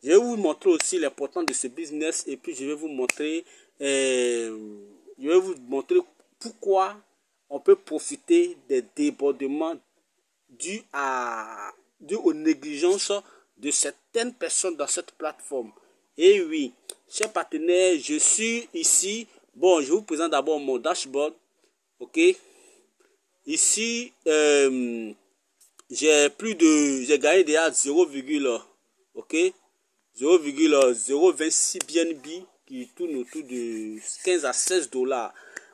Je vais vous montrer aussi l'importance de ce business et puis je vais vous montrer pourquoi on peut profiter des débordements dus aux négligences de certaines personnes dans cette plateforme. Et oui, chers partenaires, je suis ici. Bon, je vous présente d'abord mon dashboard. Ok. Ici, j'ai gagné déjà 0,026 BNB qui tourne autour de 15 à 16 dollars.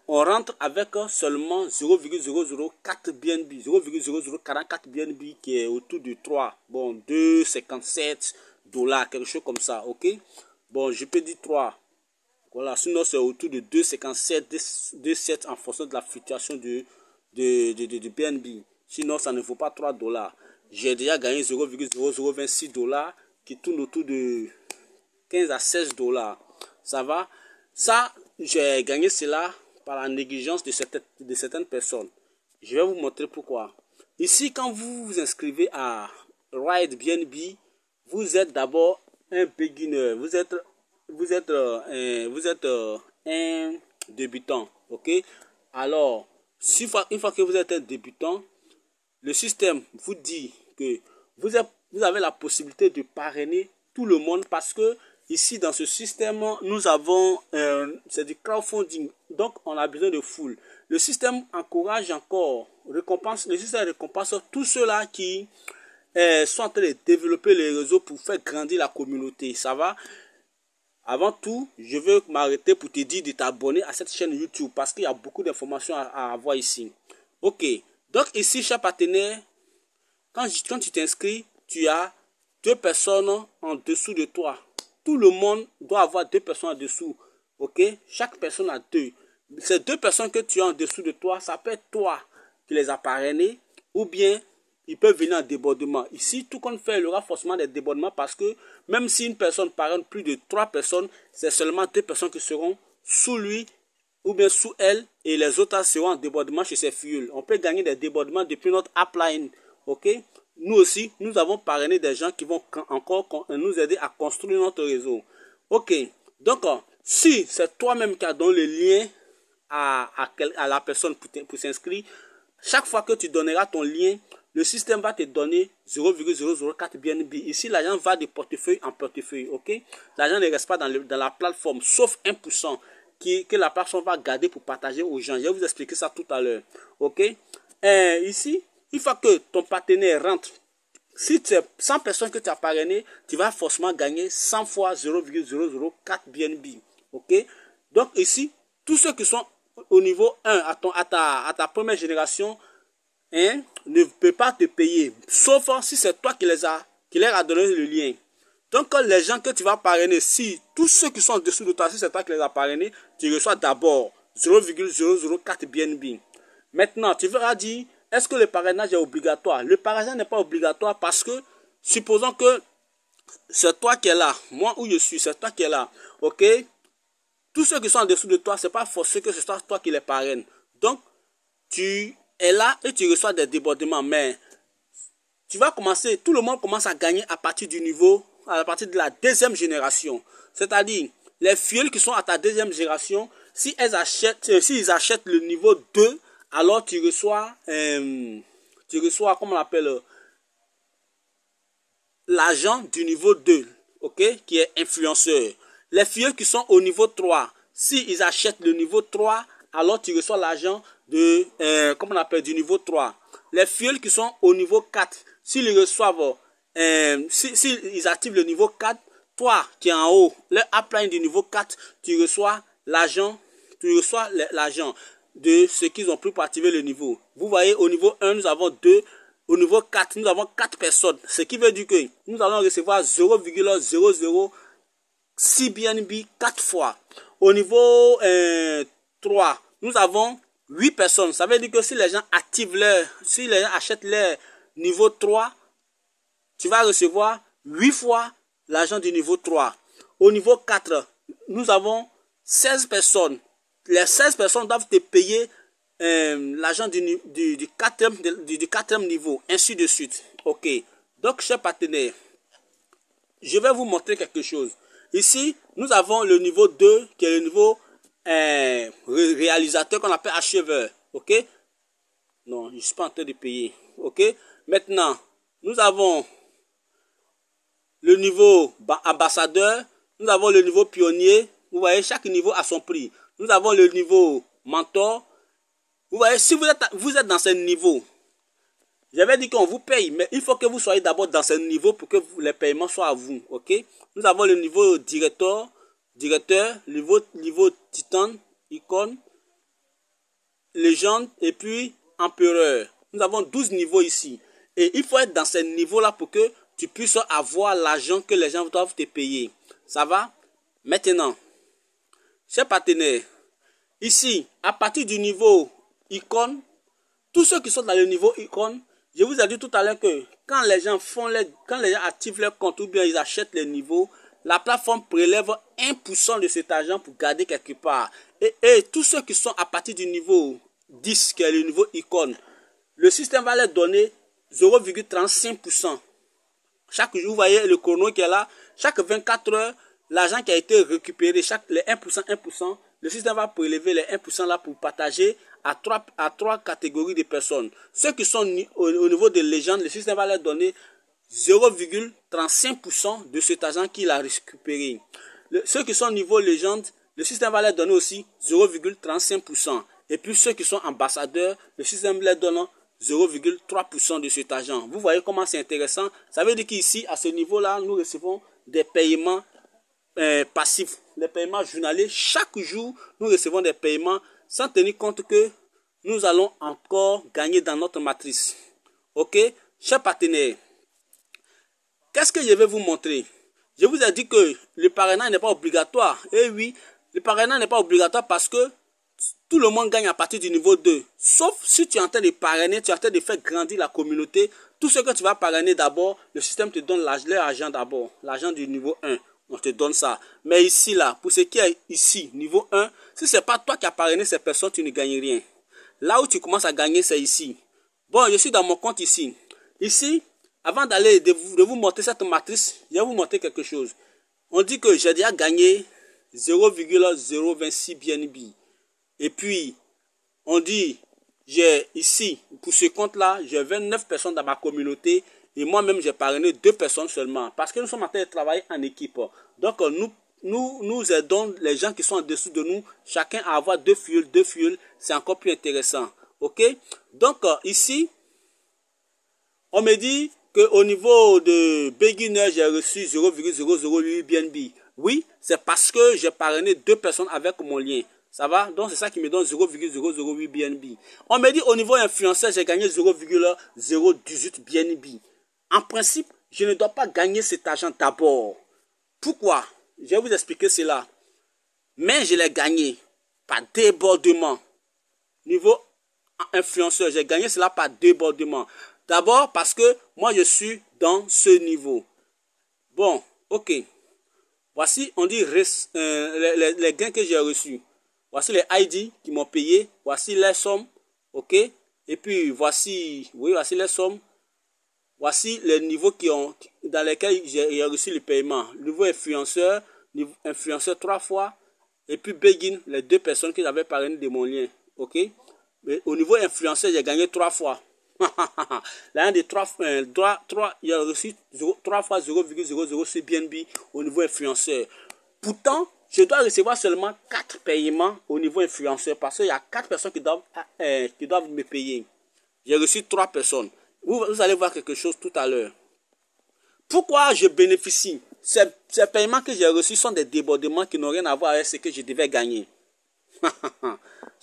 On rentre avec seulement 0,004 BNB, 0,0044 BNB qui est autour de 3, bon, 2,57 dollars, quelque chose comme ça, ok? Bon, je peux dire 3. Voilà, sinon c'est autour de 2,57, 2,7 en fonction de la fluctuation de BNB. Sinon, ça ne vaut pas 3 dollars. J'ai déjà gagné 0,0026 dollars qui tourne autour de 15 à 16 dollars. Ça va? Ça, j'ai gagné cela par la négligence de certaines personnes. Je vais vous montrer pourquoi. Ici, quand vous vous inscrivez à Ride BNB, vous êtes d'abord un beginner. Vous êtes un débutant. Ok? Alors, une fois que vous êtes un débutant, le système vous dit que vous avez la possibilité de parrainer tout le monde parce que ici dans ce système nous avons c'est du crowdfunding, donc on a besoin de foule. Le système encourage encore, le système récompense tous ceux-là qui sont en train de développer les réseaux pour faire grandir la communauté. Ça va? Avant tout, je veux m'arrêter pour te dire de t'abonner à cette chaîne YouTube parce qu'il y a beaucoup d'informations à avoir ici. Ok, donc ici, cher partenaire, quand tu t'inscris, tu as 2 personnes en dessous de toi. Tout le monde doit avoir 2 personnes en dessous. Ok, chaque personne a 2. Ces 2 personnes que tu as en dessous de toi, ça peut être toi qui les as parrainées ou bien ils peuvent venir en débordement. Ici, tout compte fait, il y aura forcément des débordements parce que même si une personne parraine plus de 3 personnes, c'est seulement 2 personnes qui seront sous lui ou bien sous elle et les autres seront en débordement chez ces fuels. On peut gagner des débordements depuis notre upline. Ok? Nous aussi, nous avons parrainé des gens qui vont encore nous aider à construire notre réseau. Ok? Donc, si c'est toi-même qui as donné le lien à la personne pour s'inscrire, chaque fois que tu donneras ton lien, le système va te donner 0,004 BNB. Ici, l'argent va de portefeuille en portefeuille. Ok? L'argent ne reste pas dans la plateforme, sauf 1% que la personne va garder pour partager aux gens. Je vais vous expliquer ça tout à l'heure. Ok? Ici, une fois que ton partenaire rentre, si tu es 100 personnes que tu as parrainé, tu vas forcément gagner 100 fois 0,004 BNB. Ok? Donc ici, tous ceux qui sont au niveau 1 à ta première génération, hein, ne peut pas te payer, sauf si c'est toi qui leur a donné le lien. Donc, les gens que tu vas parrainer, si tous ceux qui sont en dessous de toi, si c'est toi qui les as parrainés, tu reçois d'abord 0,004 BNB. Maintenant, tu vas dire, est-ce que le parrainage est obligatoire? Le parrainage n'est pas obligatoire parce que, supposons que c'est toi qui es là, moi où je suis, c'est toi qui es là, ok? Tous ceux qui sont en dessous de toi, c'est pas forcé que ce soit toi qui les parraine. Donc, tu es là et tu reçois des débordements, mais tu vas commencer, tout le monde commence à gagner à partir de la deuxième génération. C'est-à-dire, les fuels qui sont à ta deuxième génération, s'ils achètent le niveau 2, alors tu reçois, comment on appelle, l'agent du niveau 2, ok, qui est influenceur. Les fuels qui sont au niveau 3, s'ils achètent le niveau 3, alors tu reçois l'agent de, comment on appelle, du niveau 3. Les fuels qui sont au niveau 4, s'ils reçoivent, s'ils activent le niveau 4, toi qui es en haut, le upline du niveau 4, tu reçois l'agent de ceux qui ont pris pour activer le niveau. Vous voyez, au niveau 1, nous avons 2. Au niveau 4, nous avons 4 personnes. Ce qui veut dire que nous allons recevoir 0,006 BNB 4 fois. Au niveau 3, nous avons 8 personnes. Ça veut dire que si les gens achètent leur niveau 3, tu vas recevoir 8 fois l'argent du niveau 3. Au niveau 4, nous avons 16 personnes. Les 16 personnes doivent te payer l'argent du quatrième niveau, ainsi de suite. Ok. Donc, chers partenaires, je vais vous montrer quelque chose. Ici, nous avons le niveau 2, qui est le niveau réalisateur qu'on appelle acheveur. Ok? Non, je ne suis pas en train de payer. Ok? Maintenant, nous avons le niveau ambassadeur. Nous avons le niveau pionnier. Vous voyez, chaque niveau a son prix. Nous avons le niveau mentor. Vous voyez, si vous êtes dans ce niveau, j'avais dit qu'on vous paye, mais il faut que vous soyez d'abord dans ce niveau pour que les paiements soient à vous. Ok? Nous avons le niveau directeur, niveau titan, icône, légende et puis empereur. Nous avons 12 niveaux ici. Et il faut être dans ces niveaux-là pour que tu puisses avoir l'argent que les gens doivent te payer. Ça va? Maintenant, chers partenaires, ici, à partir du niveau icône, tous ceux qui sont dans le niveau icône, je vous ai dit tout à l'heure que quand les gens activent leur compte ou bien ils achètent les niveaux, la plateforme prélève 1% de cet argent pour garder quelque part. Et tous ceux qui sont à partir du niveau 10, qui est le niveau icône, le système va leur donner 0,35%. Chaque jour, vous voyez le chrono qui est là, chaque 24 heures, l'argent qui a été récupéré, les 1%, le système va prélever les 1% là pour partager à trois catégories de personnes. Ceux qui sont au niveau de légende, le système va leur donner 0,35% de cet argent qu'il a récupéré. Ceux qui sont au niveau légende, le système va leur donner aussi 0,35%. Et puis ceux qui sont ambassadeurs, le système leur donne 0,3% de cet argent. Vous voyez comment c'est intéressant. Ça veut dire qu'ici, à ce niveau-là, nous recevons des paiements passifs, des paiements journaliers. Chaque jour, nous recevons des paiements sans tenir compte que nous allons encore gagner dans notre matrice. Ok, chers partenaires, qu'est-ce que je vais vous montrer? Je vous ai dit que le parrainage n'est pas obligatoire. Et oui, le parrainage n'est pas obligatoire parce que tout le monde gagne à partir du niveau 2. Sauf si tu es en train de parrainer, tu es en train de faire grandir la communauté. Tout ce que tu vas parrainer d'abord, le système te donne leur argent d'abord. L'argent du niveau 1. On te donne ça. Mais ici, là, pour ce qui est ici, niveau 1, si ce n'est pas toi qui as parrainé ces personnes, tu ne gagnes rien. Là où tu commences à gagner, c'est ici. Bon, je suis dans mon compte ici. Ici, avant d'aller de vous montrer cette matrice, je vais vous montrer quelque chose. On dit que j'ai déjà gagné 0,026 BNB. Et puis, on dit, j'ai ici, pour ce compte-là, j'ai 29 personnes dans ma communauté. Et moi-même, j'ai parrainé 2 personnes seulement. Parce que nous sommes en train de travailler en équipe. Donc, nous aidons les gens qui sont en dessous de nous. Chacun à avoir 2 fuels. C'est encore plus intéressant. Ok? Donc, ici, on me dit qu'au niveau de beginner, j'ai reçu 0,008 BNB. Oui, c'est parce que j'ai parrainé 2 personnes avec mon lien. Ça va? Donc, c'est ça qui me donne 0,008 BNB. On me dit au niveau influenceur, j'ai gagné 0,018 BNB. En principe, je ne dois pas gagner cet argent d'abord. Pourquoi? Je vais vous expliquer cela. Mais je l'ai gagné par débordement. Niveau influenceur, j'ai gagné cela par débordement. D'abord parce que moi, je suis dans ce niveau. Bon, ok. Voici, on dit les gains que j'ai reçus. Voici les ID qui m'ont payé. Voici les sommes. Ok. Et puis, voici les sommes. Voici les niveaux dans lesquels j'ai reçu le paiement. Niveau influenceur 3 fois. Et puis Begin, les 2 personnes que j'avais parrainé de mon lien. Ok. Mais au niveau influenceur, j'ai gagné 3 fois. L'un des 3, il a reçu 3 fois 0,006 BNB au niveau influenceur. Pourtant, je dois recevoir seulement 4 paiements au niveau influenceur parce qu'il y a 4 personnes qui doivent me payer. J'ai reçu 3 personnes. Vous allez voir quelque chose tout à l'heure. Pourquoi je bénéficie? Ces paiements que j'ai reçus sont des débordements qui n'ont rien à voir avec ce que je devais gagner.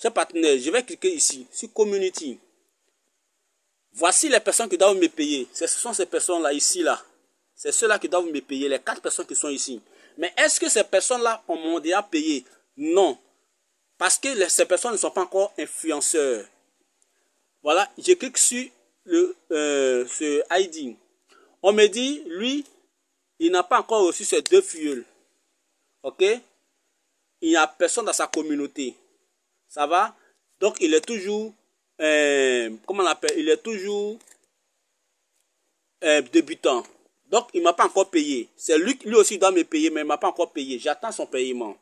Chers partenaires, je vais cliquer ici, sur Community. Voici les personnes qui doivent me payer. Ce sont ces personnes-là, ici, là. C'est ceux-là qui doivent me payer, les 4 personnes qui sont ici. Mais est-ce que ces personnes-là m'ont déjà payé? Non. Parce que ces personnes ne sont pas encore influenceurs. Voilà, je clique sur ce ID. On me dit, lui, il n'a pas encore reçu ses 2 fuels. Ok? Il n'y a personne dans sa communauté. Ça va? Donc, il est toujours, comment on l'appelle? Il est toujours débutant. Donc, il ne m'a pas encore payé. C'est lui aussi doit me payer, mais il ne m'a pas encore payé. J'attends son paiement.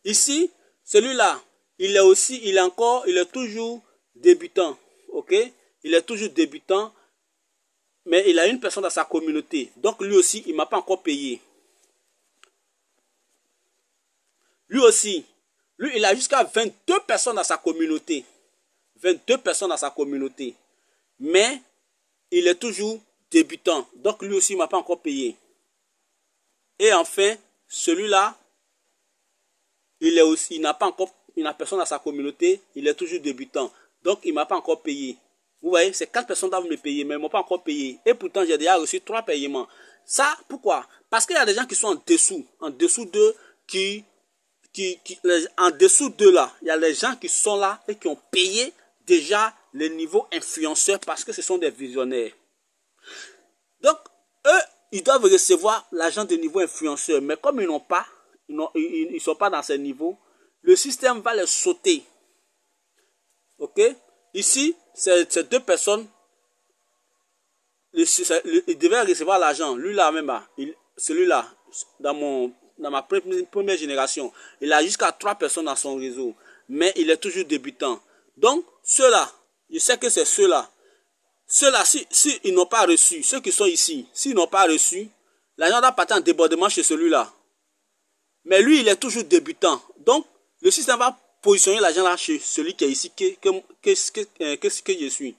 Ici, celui-là, il est toujours débutant. Ok? Il est toujours débutant, mais il a une personne dans sa communauté. Donc, lui aussi, il ne m'a pas encore payé. Lui aussi, lui, il a jusqu'à 22 personnes dans sa communauté. 22 personnes dans sa communauté. Mais, il est toujours débutant. Donc, lui aussi, il ne m'a pas encore payé. Et enfin, celui-là, il n'a personne dans sa communauté. Il est toujours débutant. Donc, il ne m'a pas encore payé. Vous voyez, ces 4 personnes doivent me payer, mais ils ne m'ont pas encore payé. Et pourtant, j'ai déjà reçu 3 paiements. Ça, pourquoi? Parce qu'il y a des gens qui sont en dessous d'eux, en dessous d'eux là, il y a les gens qui sont là et qui ont payé déjà les niveaux influenceurs parce que ce sont des visionnaires. Donc, eux, ils doivent recevoir l'argent de niveau influenceur, mais comme ils n'ont pas, ils ne sont pas dans ces niveaux, le système va les sauter. Ok? Ici, ces 2 personnes, ils devaient recevoir l'argent. Lui là même, celui-là, dans ma première génération, il a jusqu'à 3 personnes dans son réseau. Mais il est toujours débutant. Donc, ceux-là, je sais que c'est ceux-là. Ceux-là, si ils n'ont pas reçu, ceux qui sont ici, s'ils n'ont pas reçu, l'argent doit partir en débordement chez celui-là. Mais lui, il est toujours débutant. Donc, le système va positionner l'argent là chez celui qui est ici, que je suis.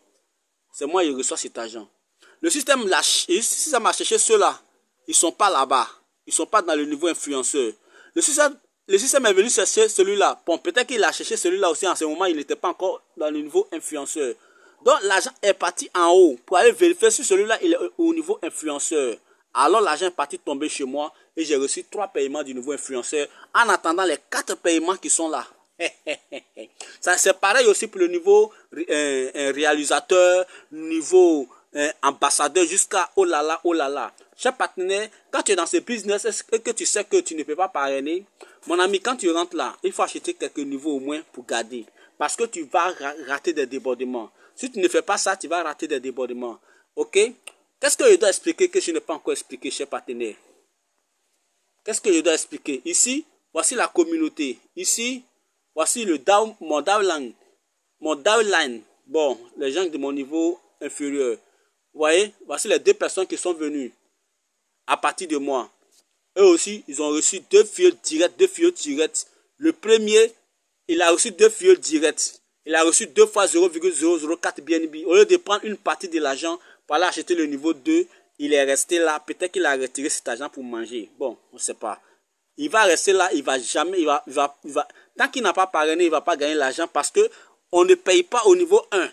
C'est moi qui reçois cet argent. Le système a cherché ceux-là. Ils ne sont pas là-bas. Ils ne sont pas dans le niveau influenceur. Le système est venu chercher celui-là. Bon, peut-être qu'il a cherché celui-là aussi en ce moment. Il n'était pas encore dans le niveau influenceur. Donc, l'argent est parti en haut pour aller vérifier si celui-là il est au niveau influenceur. Alors, l'argent est parti tomber chez moi et j'ai reçu 3 paiements du niveau influenceur en attendant les 4 paiements qui sont là. Ça, c'est pareil aussi pour le niveau réalisateur, niveau ambassadeur jusqu'à oh là là, oh là là. Cher partenaire, quand tu es dans ce business et que tu sais que tu ne peux pas parrainer, mon ami, quand tu rentres là, il faut acheter quelques niveaux au moins pour garder. Parce que tu vas rater des débordements. Si tu ne fais pas ça, tu vas rater des débordements. Ok? Qu'est-ce que je dois expliquer que je n'ai pas encore expliqué, cher partenaire? Qu'est-ce que je dois expliquer? Ici, voici la communauté. Ici, voici mon downline. Bon, les gens de mon niveau inférieur. Vous voyez, voici les 2 personnes qui sont venues à partir de moi. Eux aussi, ils ont reçu 2 fioles directs. Le premier, il a reçu 2 fioles directs. Il a reçu 2 fois 0,004 BNB. Au lieu de prendre une partie de l'argent pour aller acheter le niveau 2, il est resté là. Peut-être qu'il a retiré cet argent pour manger. Bon, on ne sait pas. Il va rester là, il va jamais, tant qu'il n'a pas parrainé, il ne va pas gagner l'argent parce que on ne paye pas au niveau 1.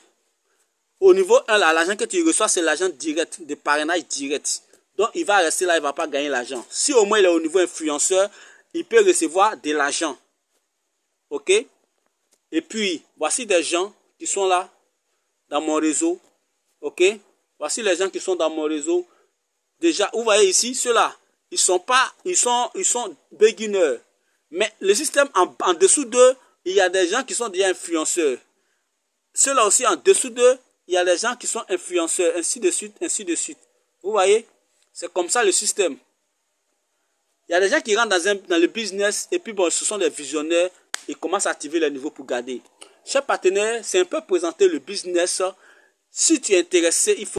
Au niveau 1, l'argent que tu reçois, c'est l'argent direct, de parrainage direct. Donc, il va rester là, il ne va pas gagner l'argent. Si au moins il est au niveau influenceur, il peut recevoir de l'argent. Ok? Et puis, voici des gens qui sont là, dans mon réseau. Ok? Voici les gens qui sont dans mon réseau. Déjà, vous voyez ici, ceux-là, ils sont beginners. Mais le système, en dessous d'eux, il y a des gens qui sont déjà influenceurs. Ceux-là aussi, en dessous d'eux, il y a des gens qui sont influenceurs, ainsi de suite, ainsi de suite. Vous voyez? C'est comme ça le système. Il y a des gens qui rentrent dans le business et puis bon, ce sont des visionnaires. Ils commencent à activer les niveaux pour garder. Chers partenaires, c'est un peu présenter le business. Si tu es intéressé, il faut